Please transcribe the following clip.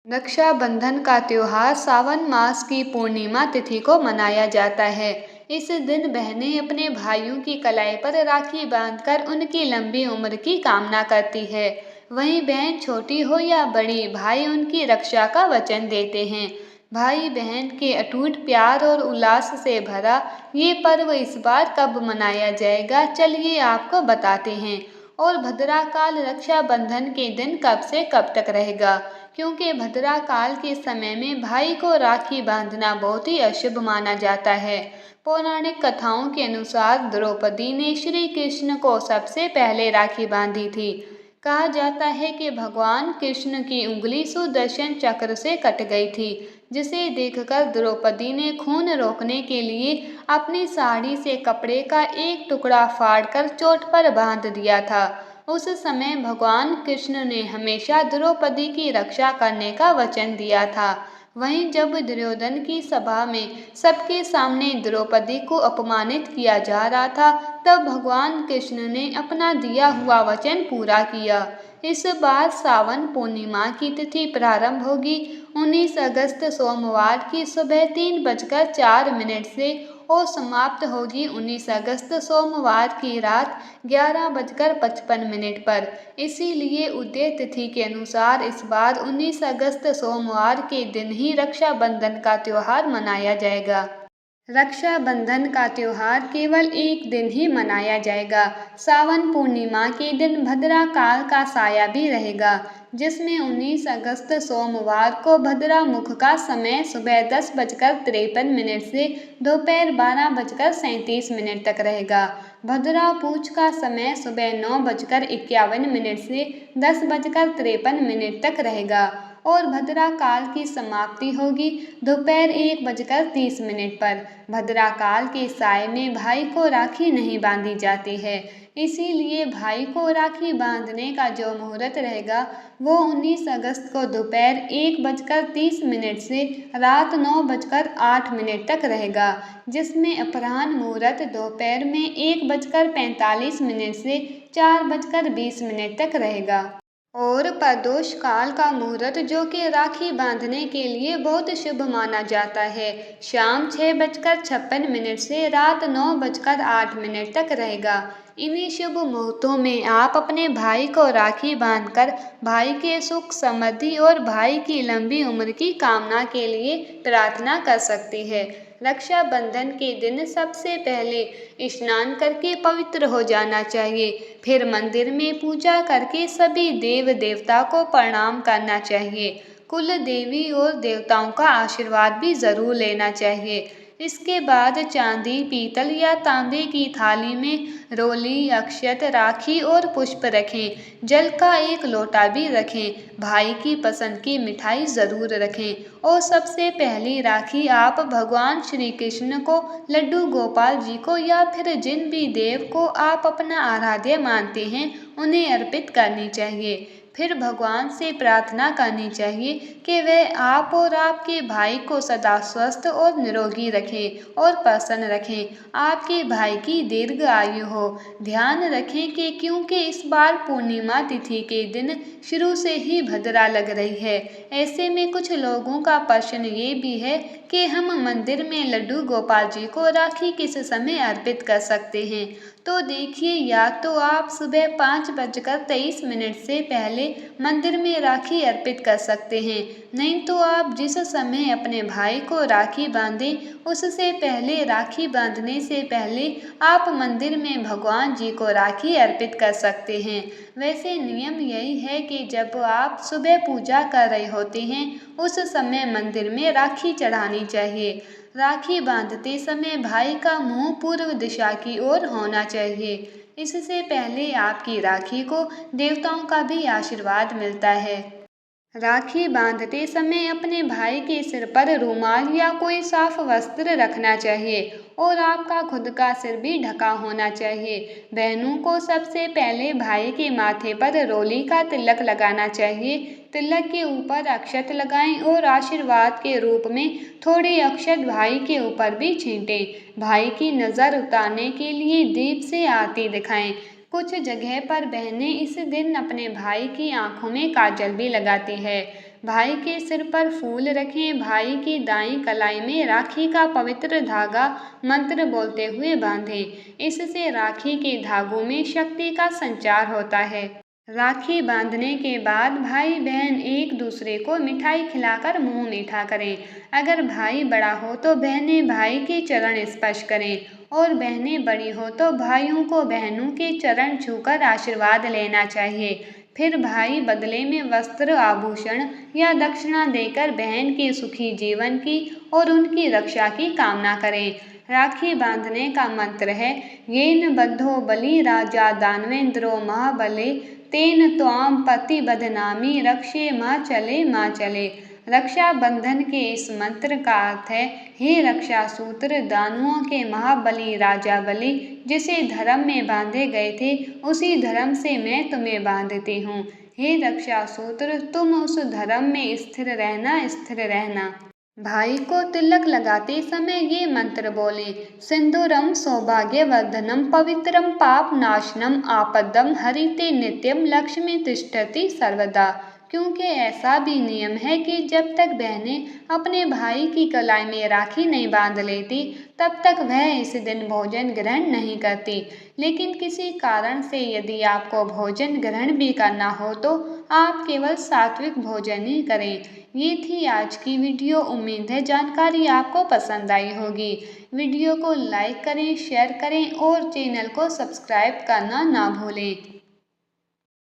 रक्षाबंधन का त्योहार सावन मास की पूर्णिमा तिथि को मनाया जाता है। इस दिन बहनें अपने भाइयों की कलाई पर राखी बांधकर उनकी लंबी उम्र की कामना करती है। वहीं बहन छोटी हो या बड़ी, भाई उनकी रक्षा का वचन देते हैं। भाई बहन के अटूट प्यार और उल्लास से भरा ये पर्व इस बार कब मनाया जाएगा, चलिए आपको बताते हैं। और भद्रा काल रक्षाबंधन के दिन कब से कब तक रहेगा, क्योंकि भद्रा काल के समय में भाई को राखी बांधना बहुत ही अशुभ माना जाता है। पौराणिक कथाओं के अनुसार द्रौपदी ने श्री कृष्ण को सबसे पहले राखी बांधी थी। कहा जाता है कि भगवान कृष्ण की उंगली सुदर्शन चक्र से कट गई थी, जिसे देखकर द्रौपदी ने खून रोकने के लिए अपनी साड़ी से कपड़े का एक टुकड़ा फाड़कर चोट पर बांध दिया था। उस समय भगवान कृष्ण ने हमेशा द्रौपदी की रक्षा करने का वचन दिया था। वहीं जब दुर्योधन की सभा में सबके सामने द्रौपदी को अपमानित किया जा रहा था, तब भगवान कृष्ण ने अपना दिया हुआ वचन पूरा किया। इस बार सावन पूर्णिमा की तिथि प्रारंभ होगी 19 अगस्त सोमवार की सुबह 3:04 से और समाप्त होगी 19 अगस्त सोमवार की रात 11:55 पर। इसीलिए उदय तिथि के अनुसार इस बार 19 अगस्त सोमवार के दिन ही रक्षाबंधन का त्योहार मनाया जाएगा। रक्षाबंधन का त्योहार केवल एक दिन ही मनाया जाएगा। सावन पूर्णिमा के दिन भद्रा काल का साया भी रहेगा, जिसमें 19 अगस्त सोमवार को भद्रा मुख का समय सुबह 10:53 से दोपहर 12:37 तक रहेगा। भद्रा पूछ का समय सुबह 9:51 से 10:53 तक रहेगा और भद्रा काल की समाप्ति होगी दोपहर 1:30 पर। भद्रा काल के साय में भाई को राखी नहीं बांधी जाती है, इसीलिए भाई को राखी बांधने का जो मुहूर्त रहेगा वो 19 अगस्त को दोपहर 1:30 से रात 9:08 तक रहेगा, जिसमें अपराह्न मुहूर्त दोपहर में 1:45 से 4:20 तक रहेगा। और प्रदोष काल का मुहूर्त, जो कि राखी बांधने के लिए बहुत शुभ माना जाता है, शाम 6:56 से रात 9:08 तक रहेगा। इन्हीं शुभ मुहूर्तों में आप अपने भाई को राखी बांधकर भाई के सुख समृद्धि और भाई की लंबी उम्र की कामना के लिए प्रार्थना कर सकते हैं। रक्षाबंधन के दिन सबसे पहले स्नान करके पवित्र हो जाना चाहिए, फिर मंदिर में पूजा करके सभी देव देवता को प्रणाम करना चाहिए। कुल देवी और देवताओं का आशीर्वाद भी जरूर लेना चाहिए। इसके बाद चांदी, पीतल या तांबे की थाली में रोली, अक्षत, राखी और पुष्प रखें। जल का एक लोटा भी रखें। भाई की पसंद की मिठाई जरूर रखें और सबसे पहली राखी आप भगवान श्री कृष्ण को, लड्डू गोपाल जी को या फिर जिन भी देव को आप अपना आराध्य मानते हैं उन्हें अर्पित करनी चाहिए। फिर भगवान से प्रार्थना करनी चाहिए कि वह आप और आपके भाई को सदा स्वस्थ और निरोगी रखें और प्रसन्न रखें। आपके भाई की दीर्घ आयु हो। ध्यान रखें कि क्योंकि इस बार पूर्णिमा तिथि के दिन शुरू से ही भद्रा लग रही है, ऐसे में कुछ लोगों का प्रश्न ये भी है कि हम मंदिर में लड्डू गोपाल जी को राखी किस समय अर्पित कर सकते हैं। तो देखिए, या तो आप सुबह 5:23 से पहले मंदिर में राखी अर्पित कर सकते हैं, नहीं तो आप जिस समय अपने भाई को राखी बांधें उससे पहले, राखी बांधने से पहले आप मंदिर में भगवान जी को राखी अर्पित कर सकते हैं। वैसे नियम यही है कि जब आप सुबह पूजा कर रहे होते हैं उस समय मंदिर में राखी चढ़ानी चाहिए। राखी बांधते समय भाई का मुंह पूर्व दिशा की ओर होना चाहिए। इससे पहले आपकी राखी को देवताओं का भी आशीर्वाद मिलता है। राखी बांधते समय अपने भाई के सिर पर रुमाल या कोई साफ वस्त्र रखना चाहिए और आपका खुद का सिर भी ढका होना चाहिए। बहनों को सबसे पहले भाई के माथे पर रोली का तिलक लगाना चाहिए। तिलक के ऊपर अक्षत लगाएं और आशीर्वाद के रूप में थोड़े अक्षत भाई के ऊपर भी छींटें। भाई की नज़र उतारने के लिए दीप से आरती दिखाएं। कुछ जगह पर बहनें इस दिन अपने भाई की आंखों में काजल भी लगाती है। भाई के सिर पर फूल रखें, भाई की दाईं कलाई में राखी का पवित्र धागा मंत्र बोलते हुए बांधें। इससे राखी के धागों में शक्ति का संचार होता है। राखी बांधने के बाद भाई बहन एक दूसरे को मिठाई खिलाकर मुंह मीठा करें। अगर भाई बड़ा हो तो बहनें भाई के चरण स्पर्श करें और बहनें बड़ी हो तो भाइयों को बहनों के चरण छूकर आशीर्वाद लेना चाहिए। फिर भाई बदले में वस्त्र, आभूषण या दक्षिणा देकर बहन के सुखी जीवन की और उनकी रक्षा की कामना करें। राखी बांधने का मंत्र है, येन बद्धो बलि राजा दानवेंद्रो महाबले तेन त्वाम पति बदनामी रक्षे माँ चले माँ चले। रक्षाबंधन के इस मंत्र का अर्थ है, हे रक्षा सूत्र, दानुओं के महाबली राजा बलि जिसे धर्म में बांधे गए थे उसी धर्म से मैं तुम्हें बांधती हूँ। हे रक्षा सूत्र, तुम उस धर्म में स्थिर रहना, स्थिर रहना। भाई को तिलक लगाते समय ये मंत्र बोलें, सिंदूरम सौभाग्यवर्धनम पवित्रम पाप नाशनम आपदम हरिते नित्यम लक्ष्मी तिष्ठति सर्वदा। क्योंकि ऐसा भी नियम है कि जब तक बहनें अपने भाई की कलाई में राखी नहीं बांध लेती तब तक वह इस दिन भोजन ग्रहण नहीं करती। लेकिन किसी कारण से यदि आपको भोजन ग्रहण भी करना हो तो आप केवल सात्विक भोजन ही करें। ये थी आज की वीडियो। उम्मीद है जानकारी आपको पसंद आई होगी। वीडियो को लाइक करें, शेयर करें और चैनल को सब्सक्राइब करना ना भूलें।